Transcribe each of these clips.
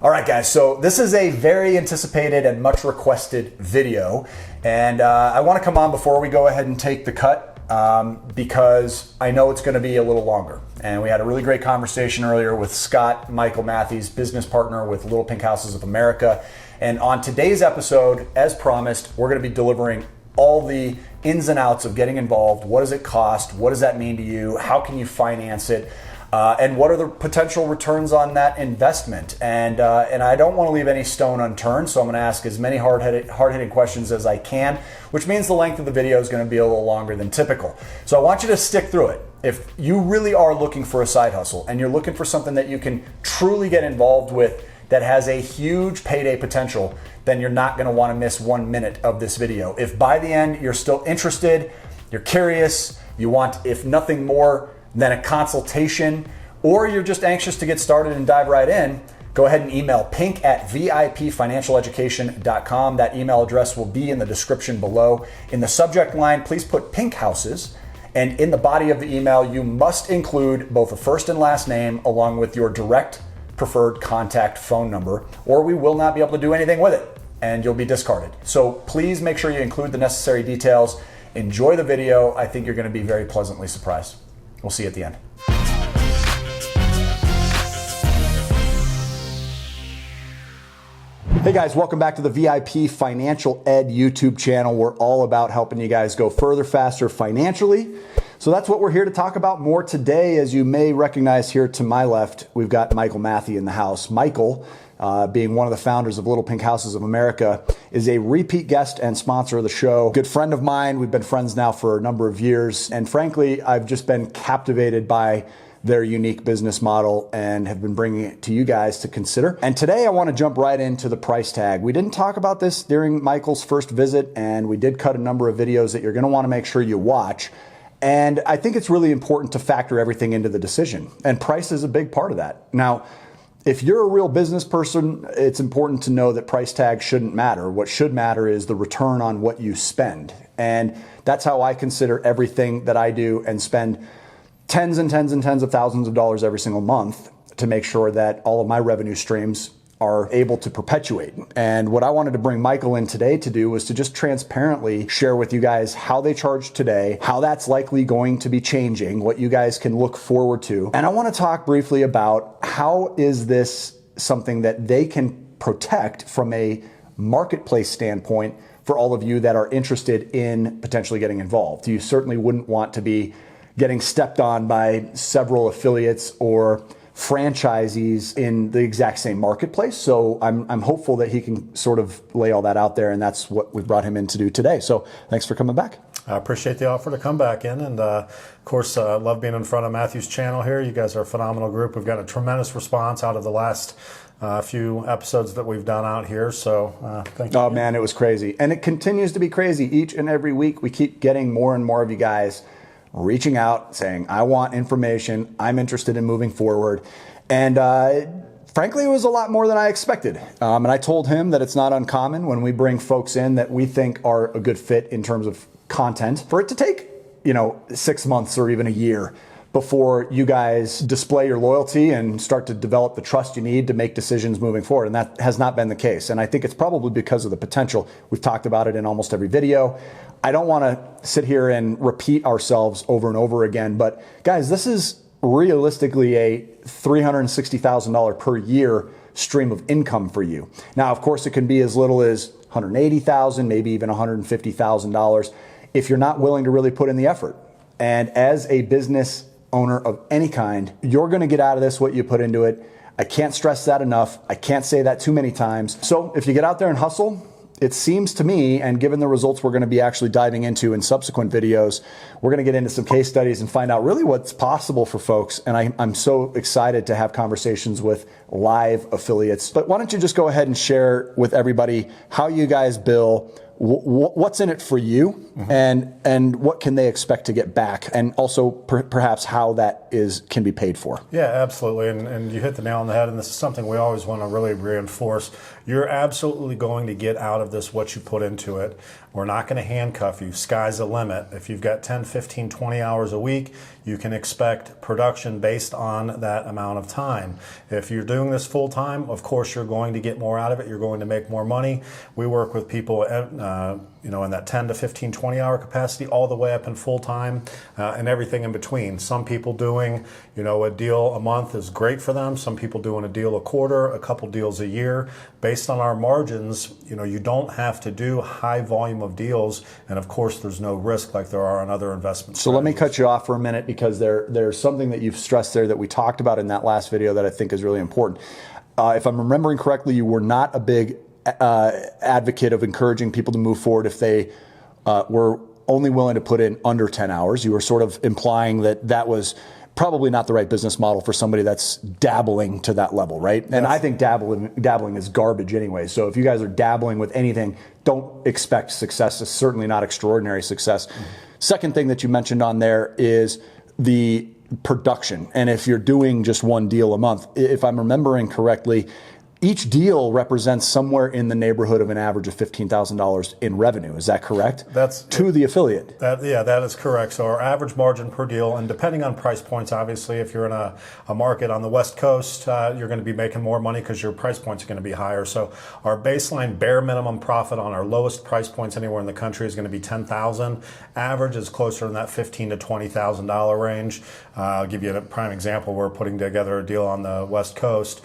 All right, guys, so this is a very anticipated and much requested video, and I want to come on before we go ahead and take the cut because I know it's going to be a little longer. And we had a really great conversation earlier with Scott Michael Matthews, business partner with Little Pink Houses of America. And on today's episode, as promised, we're going to be delivering all the ins and outs of getting involved. What does it cost? What does that mean to you? How can you finance it? And what are the potential returns on that investment? And I don't want to leave any stone unturned, so I'm going to ask as many hard-hitting questions as I can, which means the length of the video is going to be a little longer than typical. So I want you to stick through it. If you really are looking for a side hustle and you're looking for something that you can truly get involved with that has a huge payday potential, then you're not going to want to miss 1 minute of this video. If by the end you're still interested, you're curious, you want, if nothing more, then a consultation, or you're just anxious to get started and dive right in, go ahead and email pink@vipfinancialeducation.com. That email address will be in the description below. In the subject line, please put Pink Houses, and in the body of the email, you must include both a first and last name along with your direct preferred contact phone number, or we will not be able to do anything with it and you'll be discarded. So please make sure you include the necessary details. Enjoy the video. I think you're going to be very pleasantly surprised. We'll see you at the end. Hey guys, welcome back to the VIP Financial Ed YouTube channel. We're all about helping you guys go further, faster financially. So that's what we're here to talk about more today. As you may recognize here to my left, we've got Michael Matthews in the house. Michael, being one of the founders of Little Pink Houses of America, is a repeat guest and sponsor of the show. Good friend of mine. We've been friends now for a number of years. And frankly, I've just been captivated by their unique business model and have been bringing it to you guys to consider. And today I want to jump right into the price tag. We didn't talk about this during Michael's first visit, and we did cut a number of videos that you're going to want to make sure you watch. And I think it's really important to factor everything into the decision. And price is a big part of that. Now, if you're a real business person, it's important to know that price tag shouldn't matter. What should matter is the return on what you spend. And that's how I consider everything that I do and spend tens and tens and tens of thousands of dollars every single month to make sure that all of my revenue streams are able to perpetuate. And what I wanted to bring Michael in today to do was to just transparently share with you guys how they charge today, how that's likely going to be changing, what you guys can look forward to. And I want to talk briefly about how is this something that they can protect from a marketplace standpoint for all of you that are interested in potentially getting involved. You certainly wouldn't want to be getting stepped on by several affiliates or franchisees in the exact same marketplace. So I'm hopeful that he can sort of lay all that out there, and that's what we brought him in to do today. So thanks for coming back. I appreciate the offer to come back in, and of course, love being in front of Matthew's channel here. You guys are a phenomenal group. We've got a tremendous response out of the last few episodes that we've done out here. So thank you. Oh man, it was crazy. And it continues to be crazy. Each and every week, we keep getting more and more of you guys reaching out, saying, I want information, I'm interested in moving forward. And frankly, it was a lot more than I expected. And I told him that it's not uncommon when we bring folks in that we think are a good fit in terms of content for it to take, 6 months or even a year before you guys display your loyalty and start to develop the trust you need to make decisions moving forward. And that has not been the case. And I think it's probably because of the potential. We've talked about it in almost every video. I don't want to sit here and repeat ourselves over and over again, but guys, this is realistically a $360,000 per year stream of income for you. Now, of course, it can be as little as $180,000, maybe even $150,000 if you're not willing to really put in the effort. And as a business owner of any kind, you're going to get out of this what you put into it. I can't stress that enough. I can't say that too many times. So if you get out there and hustle, it seems to me, and given the results we're going to be actually diving into in subsequent videos, we're going to get into some case studies and find out really what's possible for folks. And I'm so excited to have conversations with live affiliates. But why don't you just go ahead and share with everybody how you guys bill, what's in it for you, and what can they expect to get back, and also perhaps how that can be paid for? Yeah, absolutely. And you hit the nail on the head, and this is something we always want to really reinforce. You're absolutely going to get out of this what you put into it. We're not going to handcuff you. Sky's the limit. If you've got 10, 15, 20 hours a week, you can expect production based on that amount of time. If you're doing this full time, of course, you're going to get more out of it. You're going to make more money. We work with people in that 10 to 15, 20 hour capacity, all the way up in full time, and everything in between. Some people doing, a deal a month is great for them. Some people doing a deal a quarter, a couple deals a year. Based on our margins, you don't have to do high volume of deals, and of course there's no risk like there are on other investments. So let me cut you off for a minute, because there's something that you've stressed there that we talked about in that last video that I think is really important. If I'm remembering correctly, you were not a big advocate of encouraging people to move forward if they were only willing to put in under 10 hours. You were sort of implying that was probably not the right business model for somebody that's dabbling to that level, right? And I think dabbling is garbage anyway. So if you guys are dabbling with anything, don't expect success. It's certainly not extraordinary success. Second thing that you mentioned on there is the production. And if you're doing just one deal a month, if I'm remembering correctly, each deal represents somewhere in the neighborhood of an average of $15,000 in revenue. Is that correct? That's to the affiliate. That is correct. So our average margin per deal, and depending on price points, obviously, if you're in a market on the West Coast, you're going to be making more money because your price points are going to be higher. So our baseline bare minimum profit on our lowest price points anywhere in the country is going to be $10,000. Average is closer in that $15,000 to $20,000 range. I'll give you a prime example. We're putting together a deal on the West Coast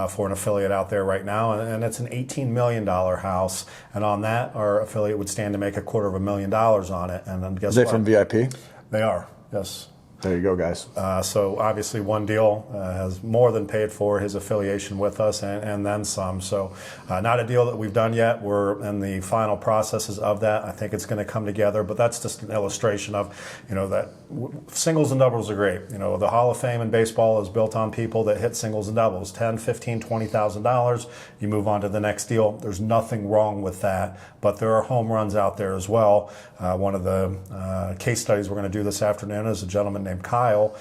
for an affiliate out there right now, and it's an $18 million house, and on that our affiliate would stand to make $250,000 on it. And then guess what? Are they from VIP? They are, yes. There you go, guys. So obviously one deal has more than paid for his affiliation with us, and then some. So not a deal that we've done yet. We're in the final processes of that. I think it's going to come together, but that's just an illustration of, that singles and doubles are great. The Hall of Fame in baseball is built on people that hit singles and doubles, $10,000, $15,000, $20,000. You move on to the next deal. There's nothing wrong with that, but there are home runs out there as well. One of the case studies we're going to do this afternoon is a gentleman named Kyle.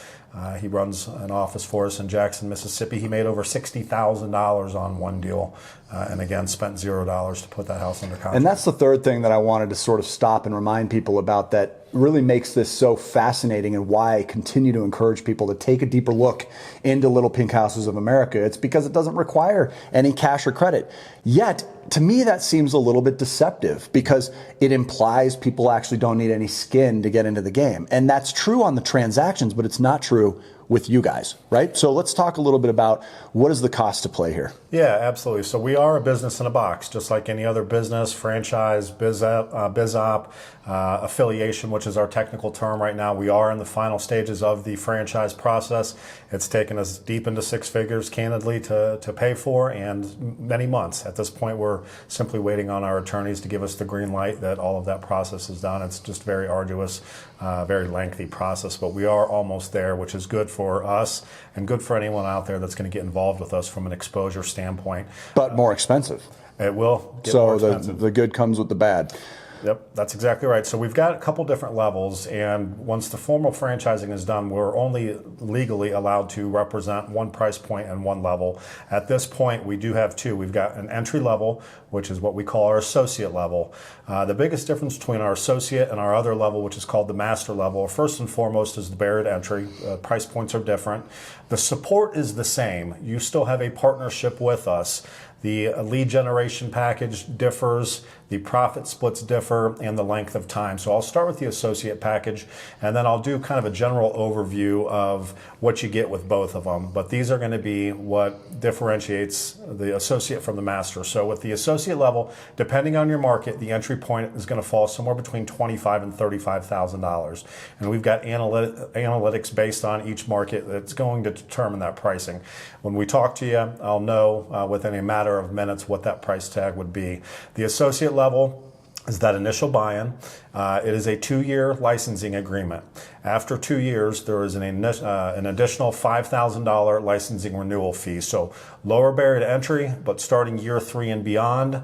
He runs an office for us in Jackson, Mississippi. He made over $60,000 on one deal, and again spent $0 to put that house under contract. And that's the third thing that I wanted to sort of stop and remind people about that really makes this so fascinating, and why I continue to encourage people to take a deeper look into Little Pink Houses of America. It's because it doesn't require any cash or credit. Yet, to me, that seems a little bit deceptive, because it implies people actually don't need any skin to get into the game. And that's true on the transactions, but it's not true with you guys, right? So let's talk a little bit about what is the cost to play here. Yeah, absolutely. So we are a business in a box, just like any other business, franchise, biz op, affiliation, which is our technical term right now. We are in the final stages of the franchise process. It's taken us deep into six figures, candidly, to pay for, and many months. At this point, we're simply waiting on our attorneys to give us the green light that all of that process is done. It's just very arduous, very lengthy process, but we are almost there, which is good for us and good for anyone out there that's going to get involved with us from an exposure standpoint. But more expensive. It will get more expensive. So the good comes with the bad. Yep, that's exactly right. So we've got a couple different levels, and once the formal franchising is done, we're only legally allowed to represent one price point and one level. At this point, we do have two. We've got an entry level, which is what we call our associate level. The biggest difference between our associate and our other level, which is called the master level, first and foremost is the barrier to entry. Price points are different. The support is the same. You still have a partnership with us. The lead generation package differs, the profit splits differ, and the length of time. So I'll start with the associate package, and then I'll do kind of a general overview of what you get with both of them. But these are going to be what differentiates the associate from the master. So with the associate level, depending on your market, the entry point is going to fall somewhere between $25,000 and $35,000. And we've got analytics based on each market that's going to determine that pricing. When we talk to you, I'll know within a matter of minutes what that price tag would be. The associate level is that initial buy-in. It is a 2-year licensing agreement. After 2 years, there is an additional $5,000 licensing renewal fee. So lower barrier to entry, but starting year 3 and beyond,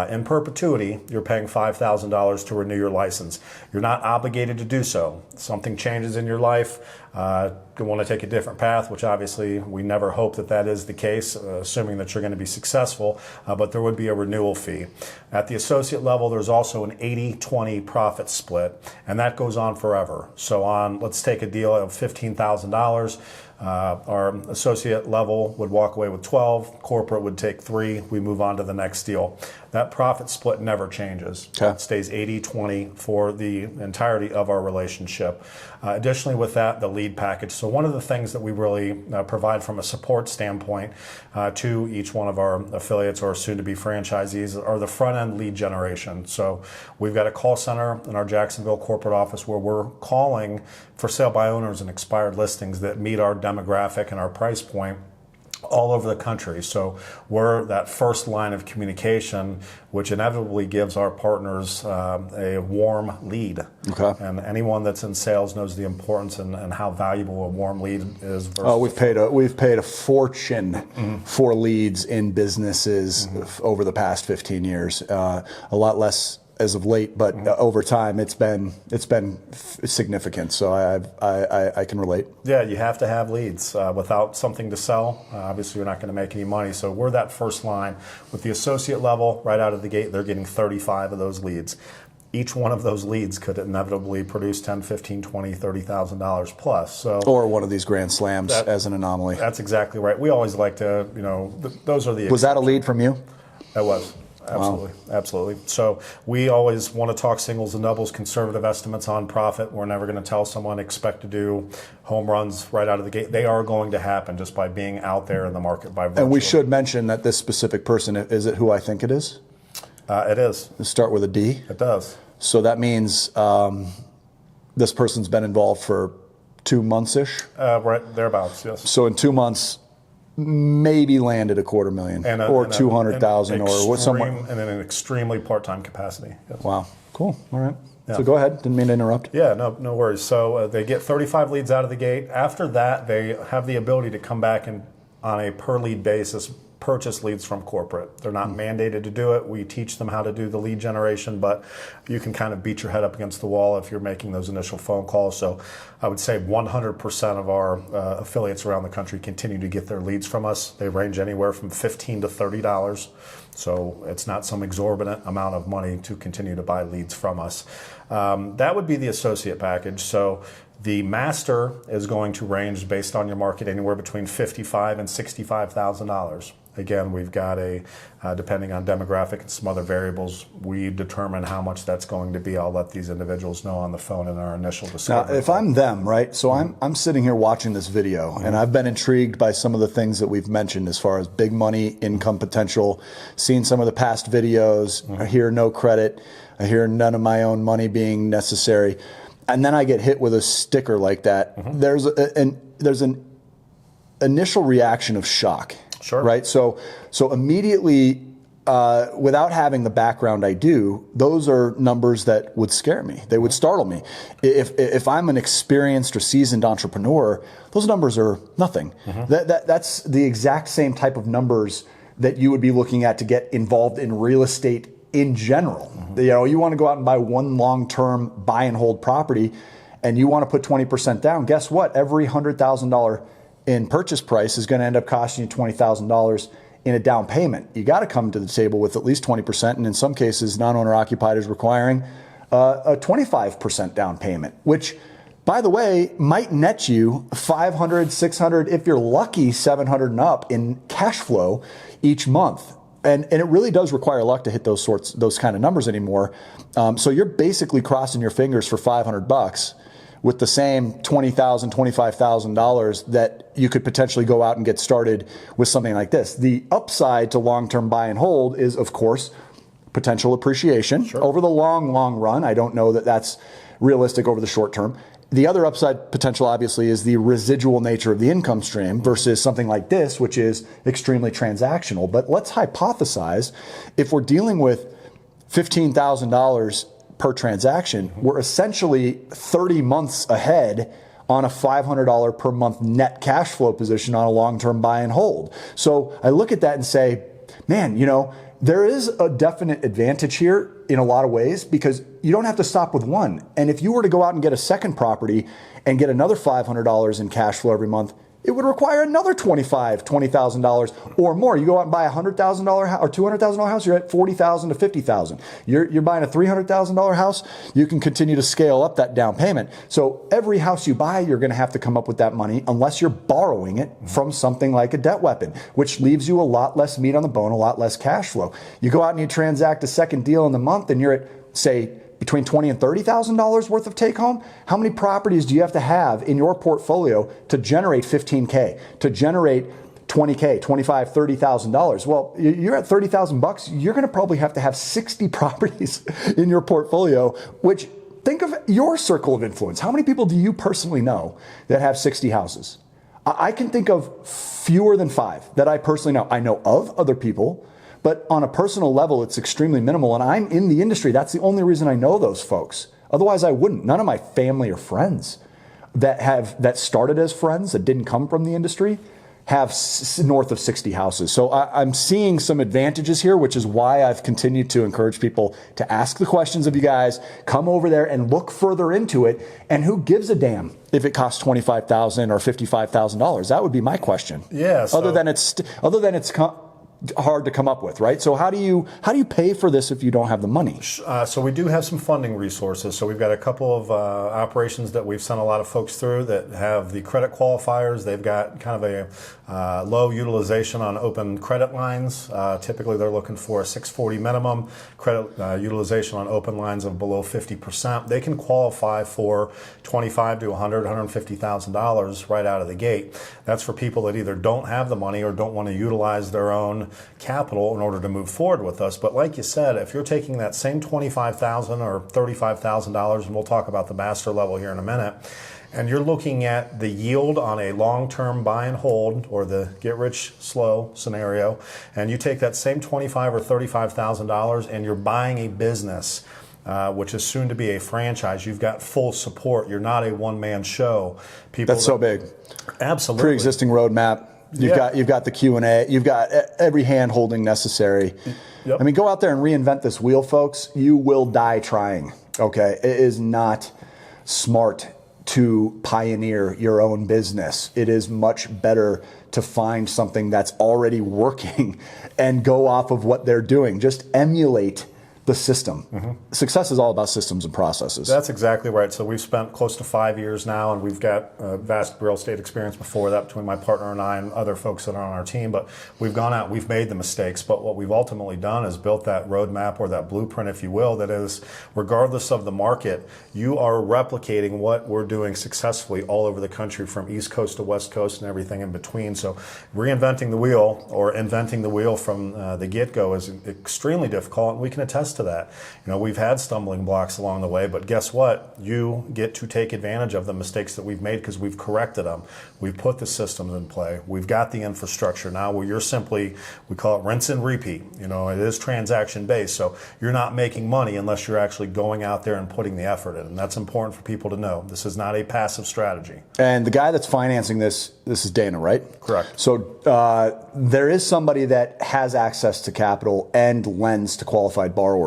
in perpetuity, you're paying $5,000 to renew your license. You're not obligated to do so. Something changes in your life, you want to take a different path, which obviously we never hope that that is the case, assuming that you're going to be successful, but there would be a renewal fee. At the associate level, there's also an 80-20 profit split, and that goes on forever. So let's take a deal of $15,000. Our associate level would walk away with 12, corporate would take 3, we move on to the next deal. That profit split never changes. Okay. It stays 80-20 for the entirety of our relationship. Additionally with that, the lead package. So one of the things that we really provide from a support standpoint to each one of our affiliates or soon-to-be franchisees are the front-end lead generation. So we've got a call center in our Jacksonville corporate office where we're calling for sale by owners and expired listings that meet our demographic and our price point all over the country. So we're that first line of communication, which inevitably gives our partners a warm lead. Okay. And anyone that's in sales knows the importance and how valuable a warm lead is. Oh, we've paid a fortune for leads in businesses over the past 15 years. A lot less as of late, but over time it's been significant. So I can relate. Yeah, you have to have leads. Without something to sell, obviously you're not going to make any money. So we're that first line. With the associate level, right out of the gate, they're getting 35 of those leads. Each one of those leads could inevitably produce $10, $15, $20, $30,000 plus. So, or one of these grand slams as an anomaly. That's exactly right. We always like to, those are the. Was that a lead from you? That was. Absolutely. Wow. Absolutely. So we always want to talk singles and doubles, conservative estimates on profit. We're never going to tell someone expect to do home runs right out of the gate. They are going to happen just by being out there in the market. And we should mention that this specific person, is it who I think it is? It is. Does it start with a D? It does. So that means this person's been involved for 2 months-ish? Right, thereabouts, yes. So in 2 months, maybe landed $250,000 or 200,000 or somewhere. And in an extremely part-time capacity. Yes. Wow, cool. All right. Yeah. So go ahead. Didn't mean to interrupt. Yeah, no worries. So they get 35 leads out of the gate. After that, they have the ability to come back and on a per lead basis purchase leads from corporate. They're not mandated to do it. We teach them how to do the lead generation, but you can kind of beat your head up against the wall if you're making those initial phone calls. So I would say 100% of our affiliates around the country continue to get their leads from us. They range anywhere from $15 to $30. So it's not some exorbitant amount of money to continue to buy leads from us. That would be the associate package. So the master is going to range based on your market anywhere between $55,000 and $65,000. Again, we've got depending on demographic and some other variables, we determine how much that's going to be. I'll let these individuals know on the phone in our initial discovery. Now, if I'm them, right? So I'm sitting here watching this video, and I've been intrigued by some of the things that we've mentioned as far as big money, income potential, seen some of the past videos. I hear no credit. I hear none of my own money being necessary. And then I get hit with a sticker like that. There's an initial reaction of shock. Sure. Right. So immediately, without having the background I do, those are numbers that would scare me. They would startle me. If I'm an experienced or seasoned entrepreneur, those numbers are nothing. That's the exact same type of numbers that you would be looking at to get involved in real estate in general. You want to go out and buy one long-term buy and hold property, and you want to put 20% down. Guess what? Every $100,000 in purchase price is going to end up costing you $20,000 in a down payment. You got to come to the table with at least 20%, and in some cases, non-owner occupied is requiring a 25% down payment, which, by the way, might net you $500, $600, if you're lucky, $700 and up in cash flow each month. And it really does require luck to hit those kind of numbers anymore. So you're basically crossing your fingers for $500 with the same $20,000, $25,000 that you could potentially go out and get started with something like this. The upside to long-term buy and hold is, of course, potential appreciation over the long run. I don't know that that's realistic over the short term. The other upside potential, obviously, is the residual nature of the income stream versus something like this, which is extremely transactional. But let's hypothesize if we're dealing with $15,000 per transaction, we're essentially 30 months ahead on a $500 per month net cash flow position on a long-term buy and hold. So I look at that and say, man, there is a definite advantage here in a lot of ways because you don't have to stop with one. And if you were to go out and get a second property and get another $500 in cash flow every month, it would require another $20,000 or more. You go out and buy a $100,000 house or $200,000 house, you're at $40,000 to $50,000. You're buying a $300,000 house, you can continue to scale up that down payment. So every house you buy, you're going to have to come up with that money unless you're borrowing it from something like a debt weapon, which leaves you a lot less meat on the bone, a lot less cash flow. You go out and you transact a second deal in the month and you're at, say, between $20,000 and $30,000 worth of take home. How many properties do you have to have in your portfolio to generate $15K, to generate $20K, $25,000, $30,000? Well, you're at $30,000. You're going to probably have to have 60 properties in your portfolio, which think of your circle of influence. How many people do you personally know that have 60 houses? I can think of fewer than 5 that I personally know. I know of other people, but on a personal level, it's extremely minimal. And I'm in the industry. That's the only reason I know those folks. Otherwise, I wouldn't. None of my family or friends that started as friends that didn't come from the industry have north of 60 houses. So I'm seeing some advantages here, which is why I've continued to encourage people to ask the questions of you guys, come over there and look further into it. And who gives a damn if it costs $25,000 or $55,000? That would be my question. Yeah. Other than it's hard to come up with, right? So how do you pay for this if you don't have the money? So we do have some funding resources. So we've got a couple of operations that we've sent a lot of folks through that have the credit qualifiers. They've got kind of a low utilization on open credit lines. Typically, they're looking for a 640 minimum credit utilization on open lines of below 50%. They can qualify for $25,000 to $100,000, $150,000 right out of the gate. That's for people that either don't have the money or don't want to utilize their own capital in order to move forward with us. But like you said, if you're taking that same $25,000 or $35,000, and we'll talk about the master level here in a minute, and you're looking at the yield on a long-term buy and hold or the get rich slow scenario, and you take that same $25,000 or $35,000 and you're buying a business, which is soon to be a franchise, you've got full support. You're not a one-man show. That's so big. Absolutely. Pre-existing roadmap. You've got the Q&A. You've got every hand holding necessary. Yep. I mean, go out there and reinvent this wheel, folks. You will die trying. Okay, it is not smart to pioneer your own business. It is much better to find something that's already working and go off of what they're doing. Just emulate the system. Mm-hmm. Success is all about systems and processes. That's exactly right. So we've spent close to 5 years now, and we've got vast real estate experience before that between my partner and I and other folks that are on our team. But we've gone out, we've made the mistakes, but what we've ultimately done is built that roadmap or that blueprint, if you will, that is, regardless of the market, you are replicating what we're doing successfully all over the country from East Coast to West Coast and everything in between. So reinventing the wheel or inventing the wheel from the get-go is extremely difficult, and we can attest to that. We've had stumbling blocks along the way, but guess what? You get to take advantage of the mistakes that we've made because we've corrected them. We've put the systems in play. We've got the infrastructure now where you're simply, we call it rinse and repeat. It is transaction based, so you're not making money unless you're actually going out there and putting the effort in, and that's important for people to know. This is not a passive strategy. And the guy that's financing this is Dana, right? Correct. So there is somebody that has access to capital and lends to qualified borrowers.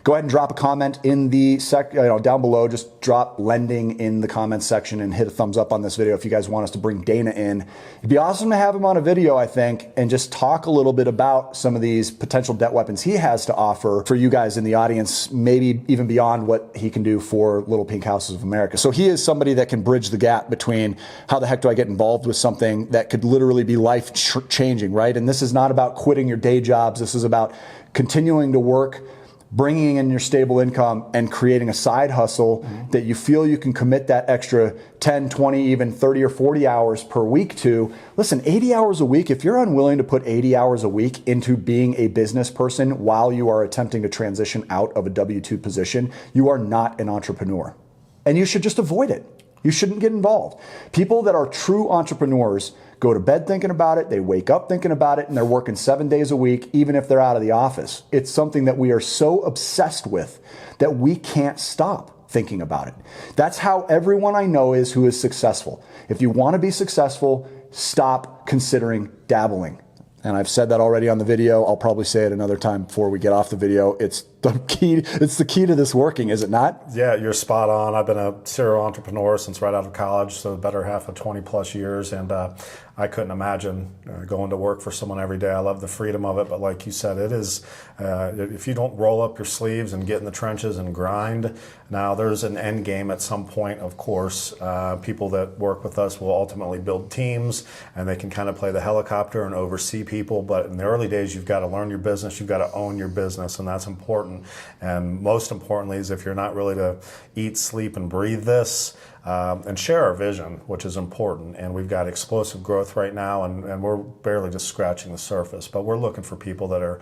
Go ahead and drop a comment in the down below. Just drop lending in the comments section and hit a thumbs up on this video if you guys want us to bring Dana in. It'd be awesome to have him on a video, I think, and just talk a little bit about some of these potential debt weapons he has to offer for you guys in the audience, maybe even beyond what he can do for Little Pink Houses of America. So he is somebody that can bridge the gap between how the heck do I get involved with something that could literally be life-changing, right? And this is not about quitting your day jobs. This is about continuing to work, bringing in your stable income and creating a side hustle that you feel you can commit that extra 10, 20, even 30 or 40 hours per week to. Listen, 80 hours a week, if you're unwilling to put 80 hours a week into being a business person while you are attempting to transition out of a W-2 position, you are not an entrepreneur. And you should just avoid it. You shouldn't get involved. People that are true entrepreneurs go to bed thinking about it, they wake up thinking about it, and they're working 7 days a week, even if they're out of the office. It's something that we are so obsessed with that we can't stop thinking about it. That's how everyone I know is who is successful. If you want to be successful, stop considering dabbling. And I've said that already on the video. I'll probably say it another time before we get off the video. It's the key to this working, is it not? Yeah, you're spot on. I've been a serial entrepreneur since right out of college, so the better half of 20 plus years. And I couldn't imagine going to work for someone every day. I love the freedom of it. But like you said, it is, if you don't roll up your sleeves and get in the trenches and grind, now there's an end game at some point, of course. People that work with us will ultimately build teams, and they can kind of play the helicopter and oversee people. But in the early days, you've got to learn your business. You've got to own your business, and that's important. And most importantly is if you're not really to eat, sleep, and breathe this, and share our vision, which is important. And we've got explosive growth right now, and we're barely just scratching the surface. But we're looking for people that are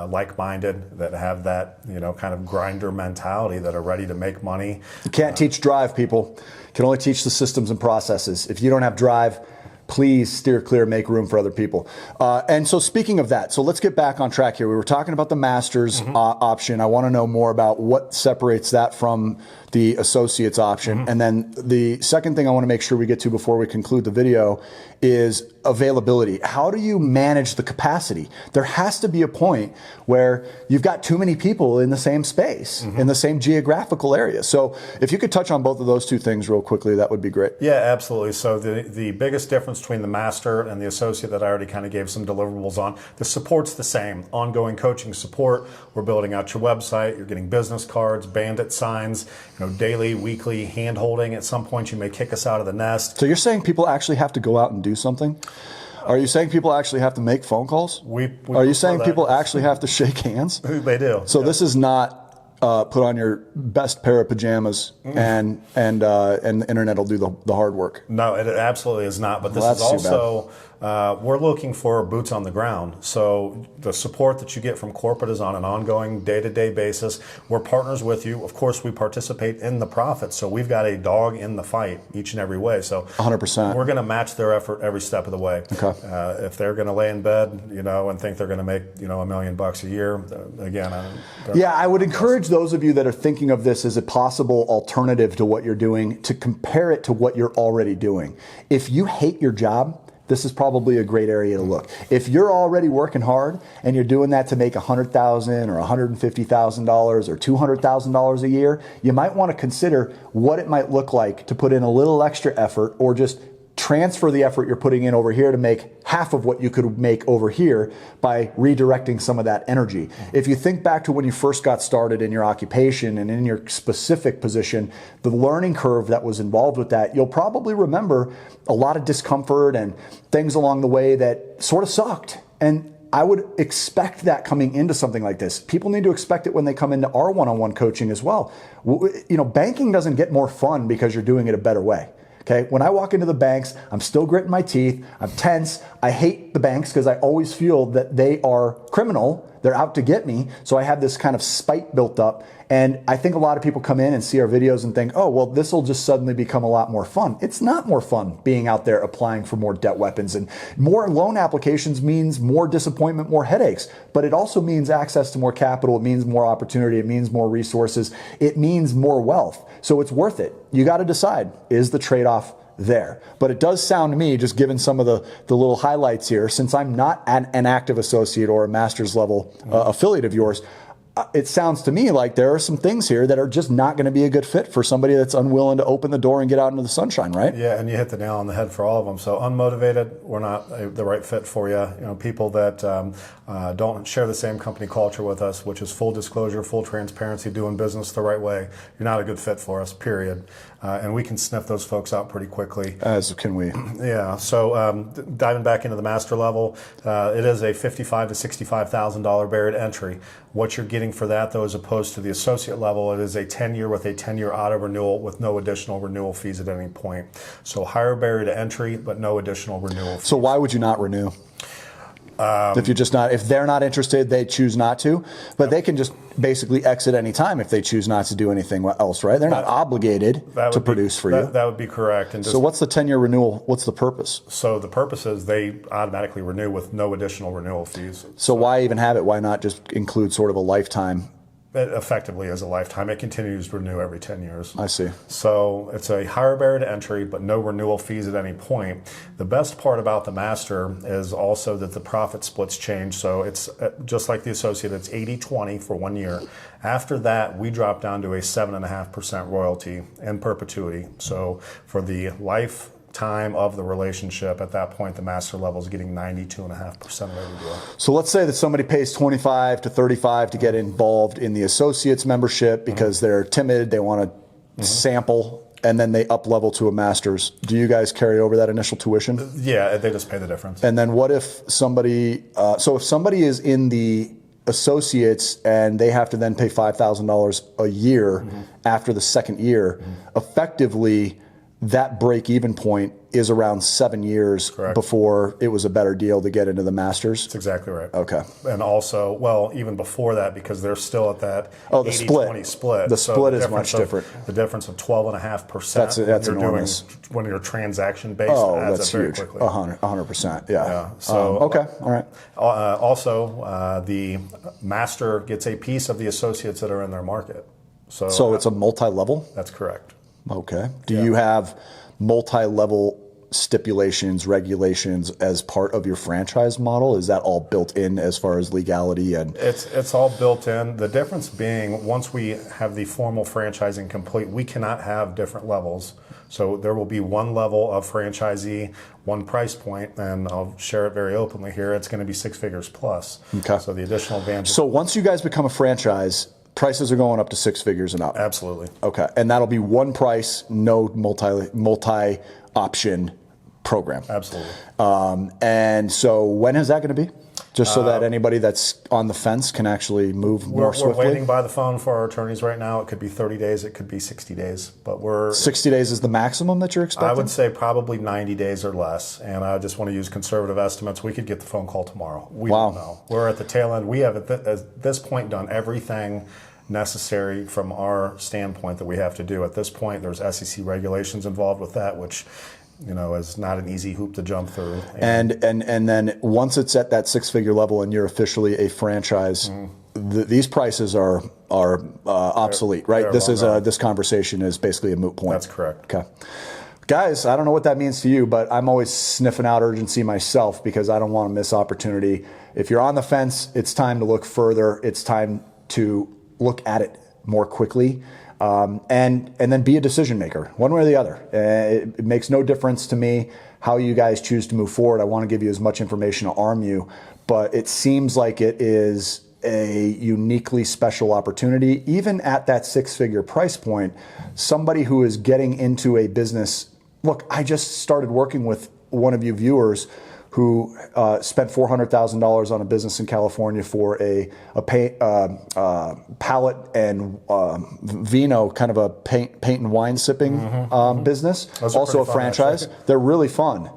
like-minded, that have that kind of grinder mentality, that are ready to make money. You can't teach drive, people. You can only teach the systems and processes. If you don't have drive, please steer clear, make room for other people. And so speaking of that, so let's get back on track here. We were talking about the master's option. I want to know more about what separates that from the associate's option. And then the second thing I want to make sure we get to before we conclude the video is availability. How do you manage the capacity? There has to be a point where you've got too many people in the same space, in the same geographical area. So if you could touch on both of those two things real quickly, that would be great. Yeah, absolutely. So the biggest difference between the master and the associate that I already kind of gave some deliverables on, the support's the same. Ongoing coaching support. We're building out your website. You're getting business cards, bandit signs, daily, weekly hand holding. At some point, you may kick us out of the nest. So you're saying people actually have to go out and do something? Are you saying people actually have to make phone calls? Are you saying people actually have to shake hands? They do. So this is not put on your best pair of pajamas and the internet will do the hard work. No, it absolutely is not. But this is also, we're looking for boots on the ground. So the support that you get from corporate is on an ongoing day-to-day basis. We're partners with you. Of course, we participate in the profits. So we've got a dog in the fight each and every way. So 100%. We're going to match their effort every step of the way. Okay. If they're going to lay in bed, and think they're going to make, $1 million a year, again, I would encourage those of you that are thinking of this as a possible alternative to what you're doing to compare it to what you're already doing. If you hate your job, this is probably a great area to look. If you're already working hard and you're doing that to make $100,000 or $150,000 or $200,000 a year, you might want to consider what it might look like to put in a little extra effort or just transfer the effort you're putting in over here to make half of what you could make over here by redirecting some of that energy. If you think back to when you first got started in your occupation and in your specific position, the learning curve that was involved with that, you'll probably remember a lot of discomfort and things along the way that sort of sucked. And I would expect that coming into something like this. People need to expect it when they come into our one-on-one coaching as well. Banking doesn't get more fun because you're doing it a better way. Okay, when I walk into the banks, I'm still gritting my teeth. I'm tense. I hate the banks because I always feel that they are criminal. They're out to get me. So I have this kind of spite built up. And I think a lot of people come in and see our videos and think, oh, well, this will just suddenly become a lot more fun. It's not more fun being out there applying for more debt weapons. And more loan applications means more disappointment, more headaches. But it also means access to more capital. It means more opportunity. It means more resources. It means more wealth. So it's worth it. You got to decide, is the trade-off there? But it does sound to me, just given some of the little highlights here, since I'm not an active associate or a master's level affiliate of yours, it sounds to me like there are some things here that are just not going to be a good fit for somebody that's unwilling to open the door and get out into the sunshine, right? Yeah, and you hit the nail on the head for all of them. So unmotivated, we're not the right fit for you. People that don't share the same company culture with us, which is full disclosure, full transparency, doing business the right way, you're not a good fit for us, period. And we can sniff those folks out pretty quickly. As can we. Yeah, so diving back into the master level, it is a $55,000 to $65,000 barrier to entry. What you're getting for that, though, as opposed to the associate level, it is a 10-year with a 10-year auto renewal with no additional renewal fees at any point. So higher barrier to entry, but no additional renewal fees. So why would you not renew? If they're not interested, they choose not to, but they can just basically exit any time if they choose not to do anything else, right? They're not obligated to produce for you. That would be correct. And so what's the 10-year renewal? What's the purpose? So the purpose is they automatically renew with no additional renewal fees. So why even have it? Why not just include sort of a lifetime? It effectively is a lifetime. It continues to renew every 10 years. I see. So it's a higher barrier to entry, but no renewal fees at any point. The best part about the master is also that the profit splits change. So it's just like the associate, it's 80-20 for 1 year. After that, we drop down to a 7.5% royalty in perpetuity. So for the lifetime of the relationship, at that point, the master level is getting 92.5% of every deal. So let's say that somebody pays $25 to $35 to get involved in the associates membership because they're timid, they want to sample, and then they up level to a master's. Do you guys carry over that initial tuition? Yeah, they just pay the difference. And then what if somebody, if somebody is in the associates and they have to then pay $5,000 a year after the second year, effectively, that break-even point is around 7 years before it was a better deal to get into the Masters? That's exactly right. Okay. And also, well, even before that, because they're still at that 80-20 split. The split is much different. The difference of 12.5% that's enormous. When you're transaction-based, adds up very quickly. 100%, yeah. So, okay, all right. Also, the master gets a piece of the associates that are in their market. So it's a multi-level? That's correct. Okay. Do you have multi-level stipulations, regulations as part of your franchise model? Is that all built in as far as legality? And it's all built in. The difference being, once we have the formal franchising complete, we cannot have different levels. So there will be one level of franchisee, one price point, and I'll share it very openly here. It's going to be 6 figures plus. Okay. So the additional advantage. So once you guys become a franchise, prices are going up to 6 figures and up. Absolutely. Okay, and that'll be one price, no multi-option program. Absolutely. And so when is that going to be? Just so that anybody that's on the fence can actually move more swiftly? We're waiting by the phone for our attorneys right now. It could be 30 days, it could be 60 days, but 60 days is the maximum that you're expecting? I would say probably 90 days or less, and I just want to use conservative estimates. We could get the phone call tomorrow. We don't know. We're at the tail end. We have at this point done everything necessary from our standpoint that we have to do. At this point, there's SEC regulations involved with that, which is not an easy hoop to jump through. And then once it's at that 6-figure level and you're officially a franchise, these prices are obsolete, right? This conversation is basically a moot point. That's correct. Okay. Guys, I don't know what that means to you, but I'm always sniffing out urgency myself because I don't want to miss opportunity. If you're on the fence, it's time to look further. It's time to look at it more quickly. And then be a decision maker, one way or the other. It makes no difference to me how you guys choose to move forward. I want to give you as much information to arm you, but it seems like it is a uniquely special opportunity. Even at that 6-figure price point, somebody who is getting into a business. Look, I just started working with one of you viewers who spent $400,000 on a business in California for a pallet and vino, kind of a paint and wine sipping business. Those are also a fun, franchise. actually. They're really fun,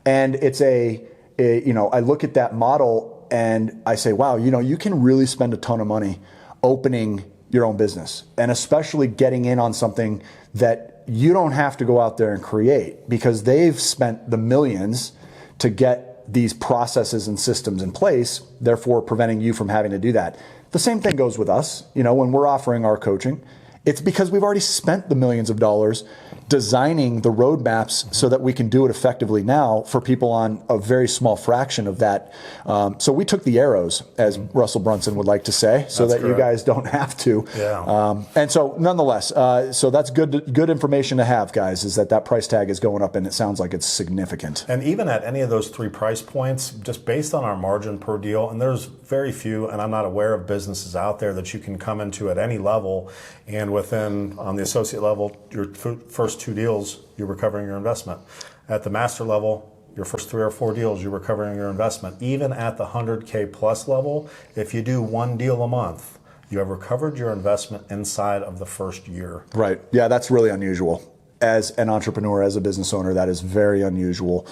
and it's I look at that model and I say, wow, you can really spend a ton of money opening your own business, and especially getting in on something that you don't have to go out there and create because they've spent the millions to get these processes and systems in place, therefore preventing you from having to do that. The same thing goes with us. When we're offering our coaching, it's because we've already spent the millions of dollars designing the roadmaps so that we can do it effectively now for people on a very small fraction of that. So we took the arrows, as Russell Brunson would like to say, so that you guys don't have to. Yeah. And so nonetheless, so that's good information to have, guys, is that price tag is going up and it sounds like it's significant. And even at any of those 3 price points, just based on our margin per deal, and there's very few, and I'm not aware of businesses out there that you can come into at any level, and within, on the associate level, your first 2 deals, you're recovering your investment. At the master level, your first 3 or 4 deals, you're recovering your investment. Even at the 100K plus level, if you do 1 deal a month, you have recovered your investment inside of the first year. Right. Yeah, that's really unusual. as an entrepreneur, as a business owner. That is very unusual.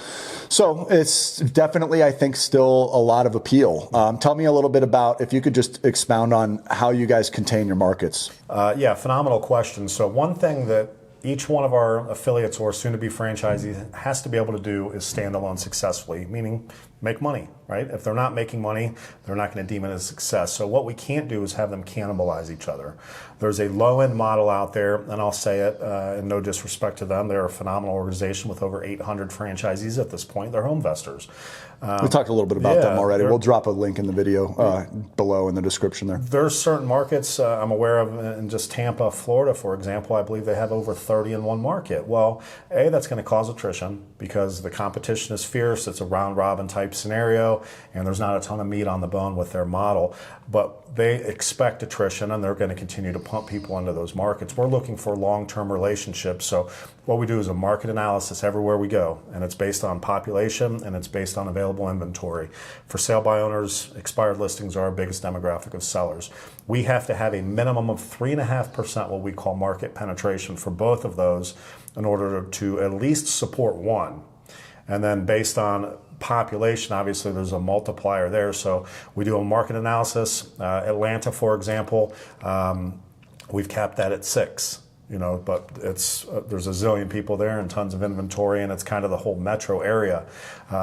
So it's definitely, I think, still a lot of appeal. Tell me a little bit about, if you could just expound on how you guys contain your markets. Yeah, phenomenal question. So one thing that each one of our affiliates or soon-to-be franchisees has to be able to do is stand alone successfully, meaning make money, right? If they're not making money, they're not going to deem it as success. So what we can't do is have them cannibalize each other. There's a low-end model out there, and I'll say it in no disrespect to them. They're a phenomenal organization with over 800 franchisees at this point. They're HomeVestors. We talked a little bit about them already. We'll drop a link in the video below in the description there. There's certain markets I'm aware of in just Tampa, Florida, for example. I believe they have over 30 in one market. Well, A, that's going to cause attrition because the competition is fierce. It's a round-robin type scenario, and there's not a ton of meat on the bone with their model. But they expect attrition, and they're going to continue to pump people into those markets. We're looking for long-term relationships. So what we do is a market analysis everywhere we go, and it's based on population, and it's based on available inventory. For sale by owners, expired listings are our biggest demographic of sellers. We have to have a minimum of 3.5% what we call market penetration for both of those in order to at least support one. And then based on population, obviously there's a multiplier there. So we do a market analysis. Atlanta, for example, we've capped that at 6. But it's there's a zillion people there and tons of inventory, and it's kind of the whole metro area.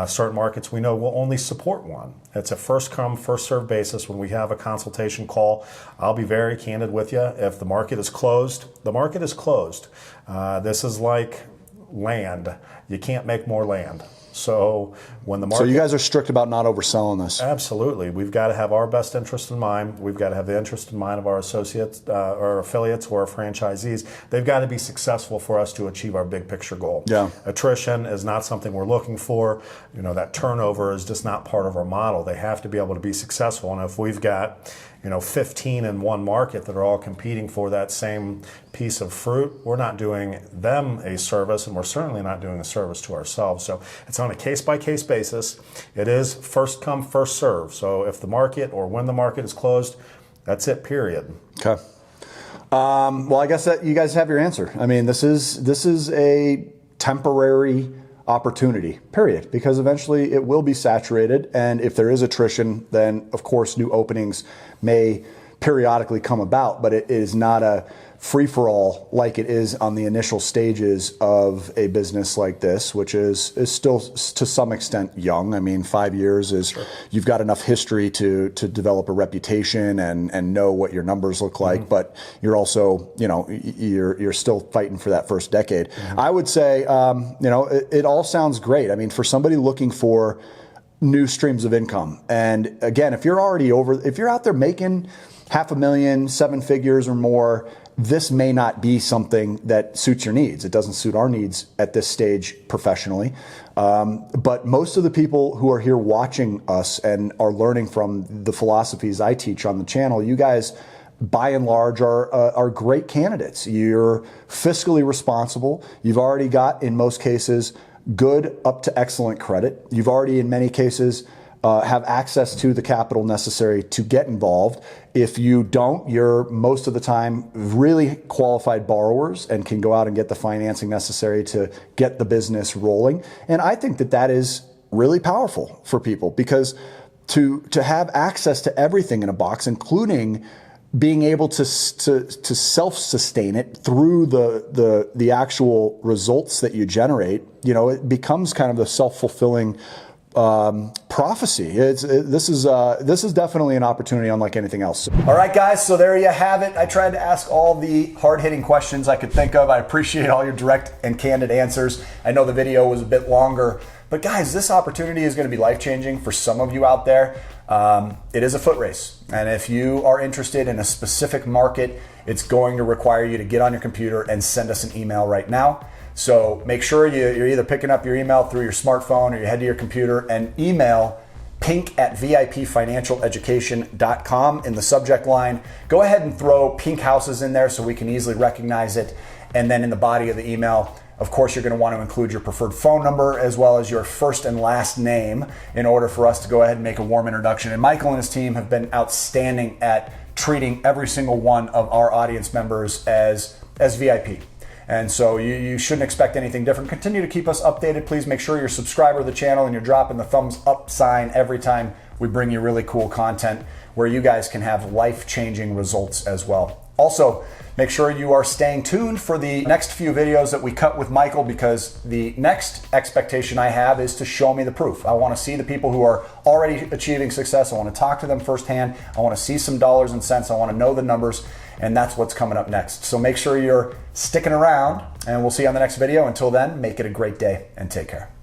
Certain markets we know will only support one. It's a first come, first served basis. When we have a consultation call, I'll be very candid with you. If the market is closed, the market is closed. This is like land. You can't make more land. So when the market... So you guys are strict about not overselling this? Absolutely. We've got to have our best interest in mind. We've got to have the interest in mind of our associates, or affiliates, or our franchisees. They've got to be successful for us to achieve our big picture goal. Yeah. Attrition is not something we're looking for. That turnover is just not part of our model. They have to be able to be successful. And if we've got 15 in one market that are all competing for that same piece of fruit, we're not doing them a service, and we're certainly not doing a service to ourselves. So it's on a case-by-case basis. It is first come, first serve. So if the market or when the market is closed, that's it, period. Okay. Well, I guess that you guys have your answer. I mean, this is a temporary opportunity, period, because eventually it will be saturated, and if there is attrition, then of course new openings may periodically come about, but it is not a free-for-all like it is on the initial stages of a business like this, which is still to some extent young. I mean, 5 years is, sure, you've got enough history to develop a reputation and know what your numbers look like, mm-hmm, but you're also, you're still fighting for that first decade. Mm-hmm. I would say, it all sounds great. I mean, for somebody looking for new streams of income, and again, if you're out there making $500,000, 7 figures or more, this may not be something that suits your needs. It doesn't suit our needs at this stage professionally. But most of the people who are here watching us and are learning from the philosophies I teach on the channel, you guys, by and large, are great candidates. You're fiscally responsible. You've already got, in most cases, good up to excellent credit. You've already, in many cases, have access to the capital necessary to get involved. If you don't, you're most of the time really qualified borrowers and can go out and get the financing necessary to get the business rolling. And I think that is really powerful for people, because to have access to everything in a box, including being able to self-sustain it through the actual results that you generate, it becomes kind of the self-fulfilling prophecy. This is definitely an opportunity unlike anything else. All right, guys, so there you have it. I tried to ask all the hard-hitting questions I could think of. I appreciate all your direct and candid answers. I know the video was a bit longer, but guys, this opportunity is going to be life-changing for some of you out there. It is a foot race, and if you are interested in a specific market, it's going to require you to get on your computer and send us an email right now. So make sure you're either picking up your email through your smartphone, or you head to your computer and email pink@vipfinancialeducation.com in the subject line. Go ahead and throw Pink Houses in there so we can easily recognize it. And then in the body of the email, of course, you're going to want to include your preferred phone number as well as your first and last name in order for us to go ahead and make a warm introduction. And Michael and his team have been outstanding at treating every single one of our audience members as VIP. And so you shouldn't expect anything different. Continue to keep us updated. Please make sure you're a subscriber to the channel and you're dropping the thumbs up sign every time we bring you really cool content where you guys can have life-changing results as well. Also, make sure you are staying tuned for the next few videos that we cut with Michael, because the next expectation I have is to show me the proof. I want to see the people who are already achieving success. I want to talk to them firsthand. I want to see some dollars and cents. I want to know the numbers, and that's what's coming up next. So make sure you're sticking around, and we'll see you on the next video. Until then, make it a great day and take care.